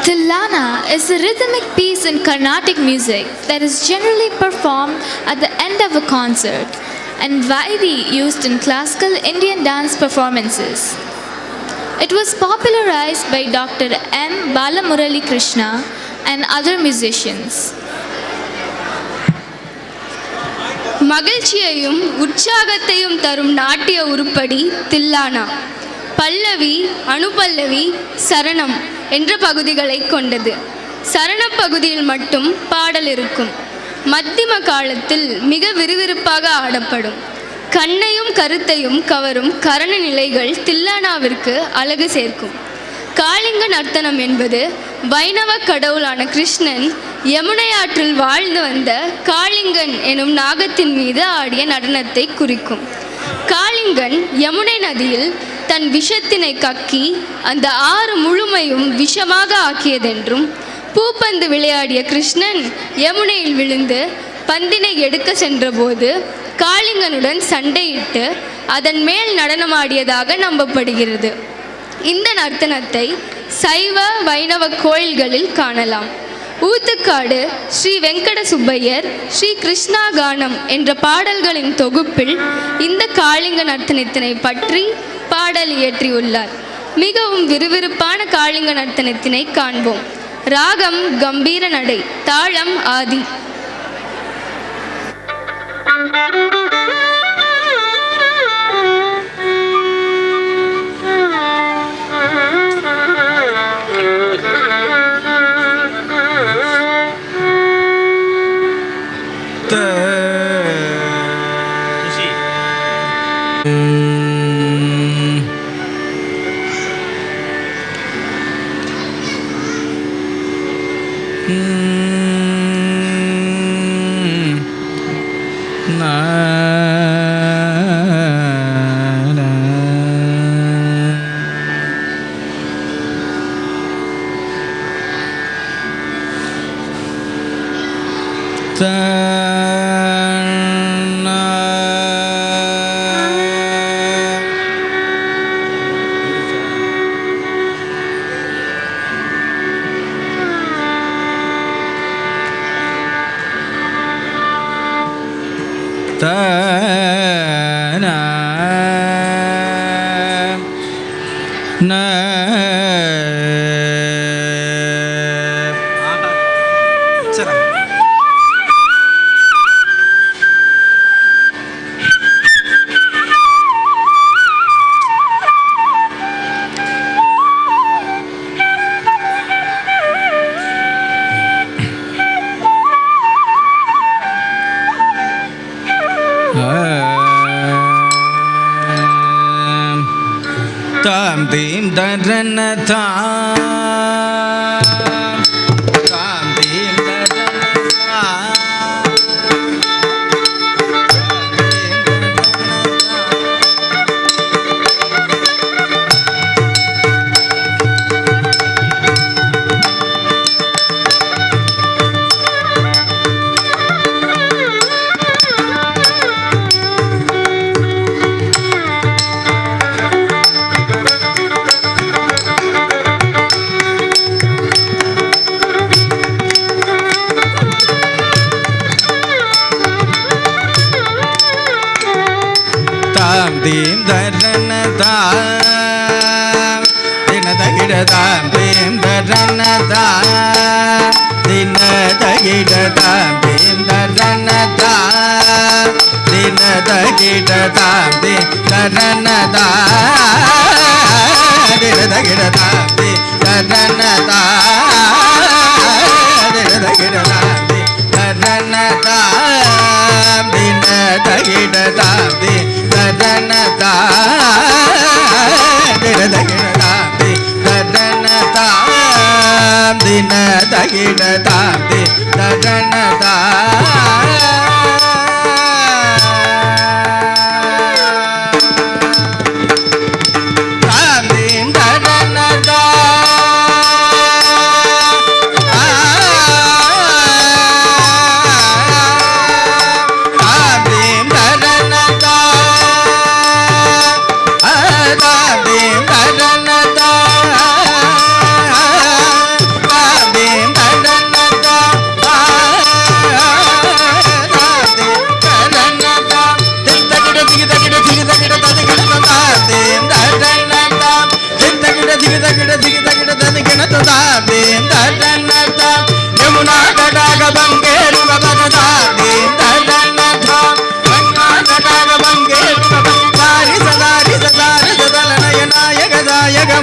Tilana is a rhythmic piece in Carnatic music that is generally performed at the end of a concert and widely used in classical Indian dance performances. It was popularized by Dr. M. Balamurali Krishna and other musicians. மகிழ்ச்சியையும் உற்சாகத்தையும் தரும் நாட்டிய உருப்படி தில்லானா பல்லவி, அனுபல்லவி, சரணம் என்ற பகுதிகளை கொண்டது. சரண பகுதியில் மட்டும் பாடல் இருக்கும். மத்திம காலத்தில் மிக விறுவிறுப்பாக ஆடப்படும். கண்ணையும் கருத்தையும் கவரும் கரண நிலைகள் தில்லானாவிற்கு அழகு சேர்க்கும். காளிங்க நர்த்தனம் என்பது வைணவ கடவுளான கிருஷ்ணன் யமுனை ஆற்றில் வாழ்ந்து வந்த காளிங்கன் எனும் நாகத்தின் மீது ஆடிய நடனத்தை குறிக்கும். காளிங்கன் யமுனை நதியில் தன் விஷத்தினை கக்கி அந்த ஆறு முழுமையும் விஷமாக ஆக்கியதென்றும், பூப்பந்து விளையாடிய கிருஷ்ணன் யமுனையில் விழுந்து பந்தினை எடுக்க சென்றபோது காளிங்கனுடன் சண்டையிட்டு அதன் மேல் நடனமாடியதாக நம்பப்படுகிறது. இந்த நர்த்தனத்தை சைவ வைணவ கோயில்களில் காணலாம். ஊத்துக்காடு ஸ்ரீ வெங்கட சுப்பையர் ஸ்ரீ கிருஷ்ணா கானம் என்ற பாடல்களின் தொகுப்பில் இந்த காளிங்க நர்த்தனத்தினை பற்றி பாடல் இயற்றியுள்ளார். மிகவும் விறுவிறுப்பான காளிங்க நர்த்தனத்தினை காண்போம். ராகம் கம்பீர நடை, தாளம் ஆதி. Tam tim darana tam tim darana dim darana tam dinada gida tam dim darana tam dinada gida tam dim darana tam dinada gida tam dim darana tam dinada gida tam dim darana tam dinada gida tam dim darana tam dinada gida tam dim Dadanata, Dadanata, Dadanata, Dinata, Dadanata.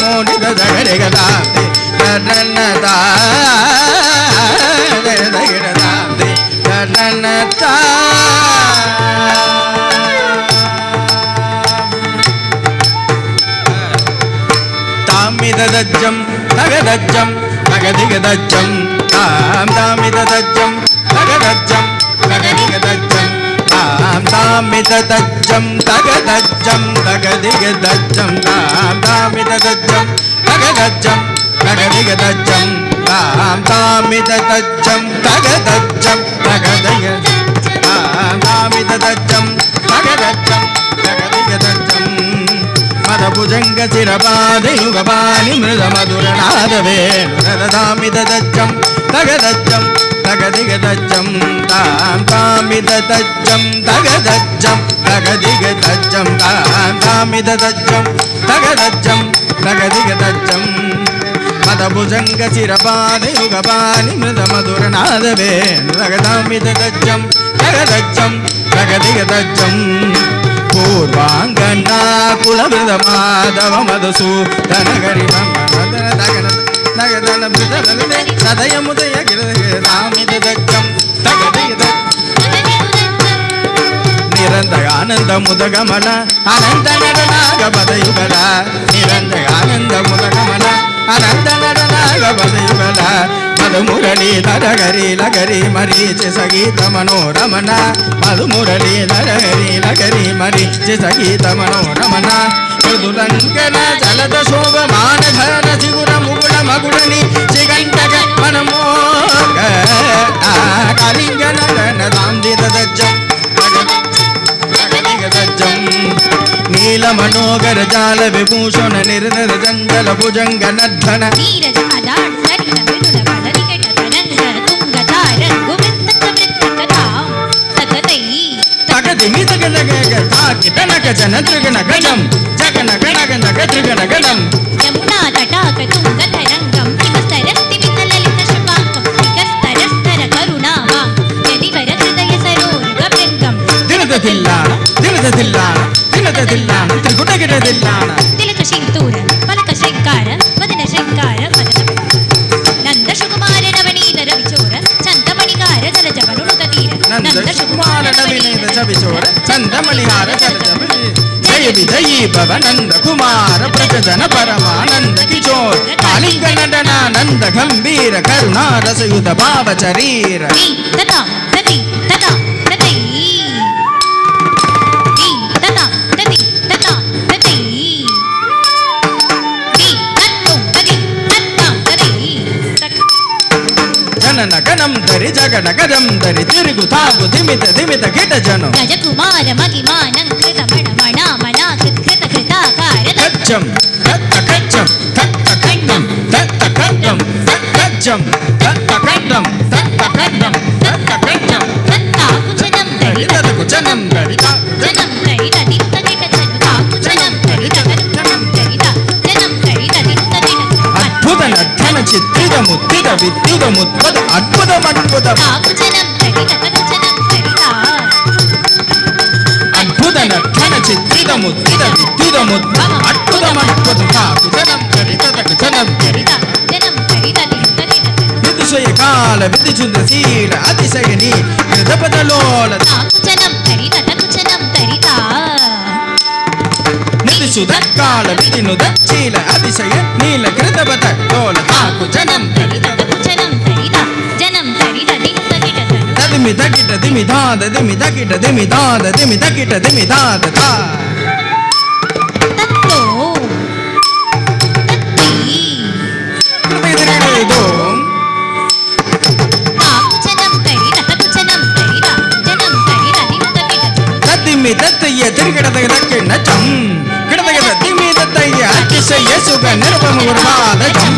மோனித தகரிகதாப்தி தன்னதா தகரிகதாப்தி தன்னதா தாமிததஜ்ஜம் தகதஜ்ஜம் தகதிகதஜ்ஜம் தாம் தாமிததஜ்ஜம் தகதஜ்ஜம் தகதிகதஜ்ஜம் தாம் தாமிததஜ்ஜம் தகதஜ்ஜம் தகதிகதஜ்ஜம் தாம் தாமிததஜ்ஜம் தகதஜ்ஜம் தகதிகதஜ்ஜம் தாம் தாமிததஜ்ஜம் தகதஜ்ஜம் தகதிக தாம் தாமிததஜ்ஜம் தகதஜ்ஜம் தகதிகதஜ்ஜம் மதபுஜங்க சிரபாதயுகபாணி மிருத மதுரநாதவேணுரதாமிததஜ்ஜம் தகதஜ்ஜம் தகதிகதஜ்ஜம் தாம் தாமிததஜ்ஜம் தகதஜ்ஜம் தகதிகதஜ்ஜம் தாம் தாமிததஜ்ஜம் தகதஜ்ஜம் தகதிகதஜ்ஜம் மதபுஜங்க சிரபாதயுகபாணி மிருத மதுரநாதவேணுரதாமிததஜ்ஜம் தகதஜ்ஜம் தகதிகதஜ்ஜம் பூர்வாங்கண்ணா குலவிருத மாதவ மதுசூதனகரி நகதன சதயமுதய கிரதாமிததஜ்ஜம் தகதிகத நிரந்த ஆனந்த முதகமன அனந்த நடனாகபதயுகல நிரந்த ஆனந்த முதகமன அனந்த நடனாகபதயுகல மதுமுரளி நரகரி லகரி மரீச்சி சகீத மனோரமண மதுமுரளி நரகரி லகரி மரீச்சி சகீத மனோரமண மೃದುಲಂಕನ ಜಲದ ಶೋಭಮಾನ ಧರ ಸಿಗುರ ಮುಗುಳ ಮಗುಳನಿ ಸಿಗಂಟಕ ಮನಮೋಗ ಕಲಿಂಗನ ದಾಂದಿದಜ್ಜಂ ಜಗದಿಗದಜ್ಜಂ ನೀಲ ಮನೋಗರ ಜಾಲ ವಿಭೂಷಣ ನಿರ್ನರ ಜಂಜಲ ಭುಜಂಗ ನರ್ಧನ ಕಿಟನಕ ಜನ ತ್ರಿಗಣ ಗಣಂ ಜಗನ ಗಣ ಗಣ ತ್ರಿಗಣ ಗಣಂ ಯಮುನಾ ತಟಾಕ ತುಂಗ ತರಂಗಂ ವಿಕಸ್ತರಸ್ತಿ ವಿಕಲಲಿತ ಶಪಾಕಂ ವಿಕಸ್ತರಸ್ತರ ಕರುಣಾವಾಂ ಯದಿವರ ಹೃದಯ ಸರೋರುಗ ಭೃಂಗಂ ದಿನದ ದಿಲ್ಲಾಣ ತ್ರಿಗುಟಗಿಡ ದಿಲ್ಲಾಣ ತಿಲಕ ಶಿಂತೂರ ಫಲಕ ಶೃಂಗಾರ ವದನ ಶೃಂಗಾರ ಮದನ ನಂದ ಸುಕುಮಾರ ನವನೀತ ರವಿಚೋರ ಚಂದಮಣಿಗಾರ ಜಲಜ ಬರುಣುತ ತೀರ ನಂದ ಸುಕುಮಾರ ನವನೀತ ರವಿಚೋರ ಚಂದಮಣಿಹಾರ ಜಲಜ ಜಯ ವಿಜಯೀ ಭವ ನಂದ ಕುಮಾರ ಪ್ರಜನ ಪರಮಾನಂದ ಕಿಶೋರ್ ಕಾಳಿಂಗ ನಟನ ನಂದ ಗಂಭೀರ ಕರುಣಾ ರಸಯುತ ಭಾವ ಶರೀರ ತತಾ ತತಿ ತತಾ ತತೈ ತತಾ ತತಿ ತತಾ ತತೈ ಜನನ ಗಣಂ ಧರಿ ಜಗನ ಗಜಂ ಧರಿ ತಿರುಗು ತಾಗು ದಿಮಿತ ದಿಮಿತ ಕಿಟ ಜನು ಗಜಕುಮಾರ ಮಗಿಮಾನಂಕೃತ ಮಣ ಮಣ ಕೃತ ಕೃತಾಕಾರ ಕಚ್ಚಂ ತತ್ತ ಕಚ್ಚಂ ತತ್ತ ಕಣ್ಣಂ ತತ್ತ ಕಣ್ಣಂ ಕಚ್ಚಂ ತತ್ತ ಕಣ್ಣಂ ತತ್ತ ಕಣ್ಣಂ ತತ್ತ ಕಣ್ಣಂ ತತ್ತಾಕುಚನಂ ಧರಿತದ ಕುಚನಂ ಧರಿತ ಜನಂ ಧರಿತ ನಿತ್ತ ಕಿಟ ಜನು ತಾಕುಚನಂ ಧರಿತ ಕರುಣಂ ಧರಿತ ಜನಂ ಧರಿತ ನಿತ್ತ ಕಿಟ ಅದ್ಭುತ ನರ್ತನ ಚಿತ್ತಿದ ಮುತ್ತಿದ ವಿದ್ಯುದ ಮುತ್ಪದ ಅದ್ಭುತ ಮದ್ಭುತ ತಾಕುಚನಂ ಧರಿತ ಕರುಚನಂ ಧರಿತ ಅದ್ಭುತ ನರ್ತನ ಚಿತ್ತಿದ ಮುತ್ತಿದ ವಿದ್ಯುದ ಮುತ್ಪದ ಅದ್ಭುತ ಮದ್ಭುತ ಕುಚನಂ ಧರಿತದ ಕುಚನಂ ಧರಿತ ಜನಂ ಧರಿತ ನಿತ್ತ ಕಿಟ ವಿದುಷಯ ಕಾಲ ವಿದುಚುಂದ್ರ ಶೀಲ ಅತಿಶಯ ನೀ ಹೃದಪದಲೋಲ ತಾಕುಚನಂ ಧರಿತ ಕರುಚನಂ ಧರಿತ ನಿಧಿಸುದಕ್ಕಾಲ ವಿಧಿನುದಚ್ಚೀಲ ಅತಿಶಯ ನೀಲ ಕೃತಪದ ಲೋಲ ಕುಚನಂ ಧರಿತ ಕರುಚನಂ ಧರಿತ ಜನಂ ಧರಿತ ನಿತ್ತ ಕಿಟ ದಿಮಿತ ಕಿಟ ದಿಮಿದಾದ ದಿಮಿತ ಕಿಟ ದಿಮಿದಾದ ದಿಮಿತ ಕಿಟ ದಿಮಿದಾದ ತಾ ತತ್ತೋ ತತ್ತಿ ಇದು ತಾಕುಚನಂ ಧರಿತ ಕರುಚನಂ ಧರಿತ ಜನಂ ಧರಿತ ನಿತ್ತ ಕಿಟ ತದ್ದಿಮ್ಮಿ ತತ್ತಯ್ಯ ತಿರುಗಿಡದ ದಕ್ಕಿಣ್ಣ ಚಂ ಗಿಡದಗದ ದಿಮ್ಮಿ ದತ್ತಯ್ಯ ಅತಿಶಯ ಸುಖ ನಿರ್ವಮುರ್ವಾದ ಚಂ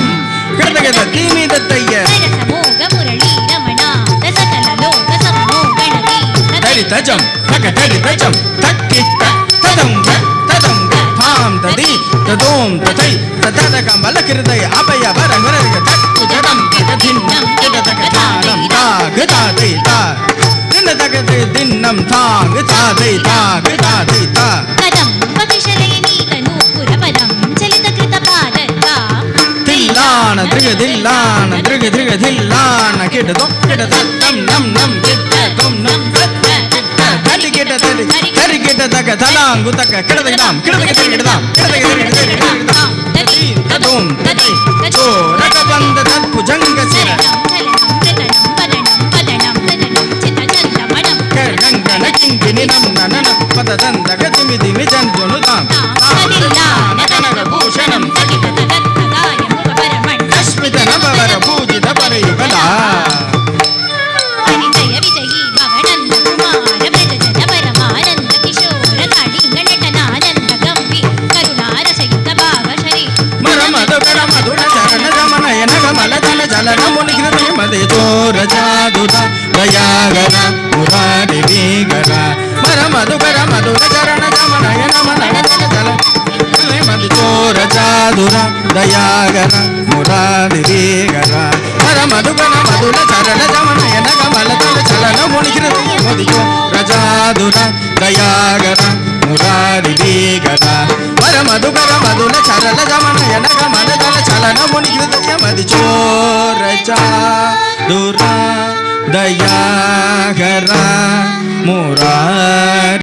ಗಿಡದಗದ ದಿಮ್ಮಿ ದತ್ತಯ್ಯ ಸಮೋಗ ಮುರಳಿ ರಮಣ ಸಕಲ ಲೋಕ ಸಮೋ ಗಣತಿ ತರಿತ ಜಂ ತಕ ತರಿತ ಜಂ ತಕ್ಕಿತ್ತ ತದಂಗ ತದಂಗ ತಾಂ ತದಿ ತದೋಂ ತಥೈ ತದಕ ಮಲಕಿರ್ದಯ ಅಭಯ ವರ ಹೊರಗ ತಕ್ಕು ಜಡಂ ತಗಧಿನ್ನಂ ತಗತಕ ತಾನಂ ತಾಗತಾದೈ ತಾ ದಿನ ತಗದೆ ದಿನ್ನಂ ತಾಗತಾದೈ ತಾಗತಾದೈ ತಾ ಕದಂ ಪವಿಶಲಯ ನೀತನು ಪುರಪದಂ ಚಲಿತ ಕೃತ ಪಾದ திருகதில்லான திருகதில்லான கிட்டதும் கிட்டதம் நம் நம் நம் கிட்டதும் நம் தடி கிட்ட தடி தடி கிட்ட தக்க தலாங்கு தக்க கிடதாம் கிடதக கிடதாம் கிடதக கிடதாம் தடி ததும் தடி சோரக பந்த தத் புஜங்க சிர கங்கன கிங்கினி நம் நன பததந்த கதிமிதி மிஜந்துனுதாம் தாதில்லான கனக பூஷணம் அஸ்மித நபவர பூஜித பரயுகலா ஹரிஜய விஜயி பவனந்த குமார பிரஜன பரமானந்த கிஷோர காளிங்க நடனானந்த கம்பி கருணார சயுத பாவ ஷரி மரமது பரமதுன சரண ரமணய நகமல ஜன ஜலன முனிகிருதய மதே ஜோர ஜாதுத தயாகர முராரி வீகர மரமது பரமதுன சரண ரமணய நமன ஜன ஜல மதி ஜோர ஜாதுர தயாகர முராரி வீகர மரமது பரமதுன சரண ரமணய நகமல ஜன ஜலன முனிகிருதய மதி ஜோர ஜாதுர தயாகர முராரி வீகர மரமதுகர மதுல சரள ஜமனய நகமன ஜல சலன முனி ஹிருதய மதி சோர சாதுர தயாகர முராரி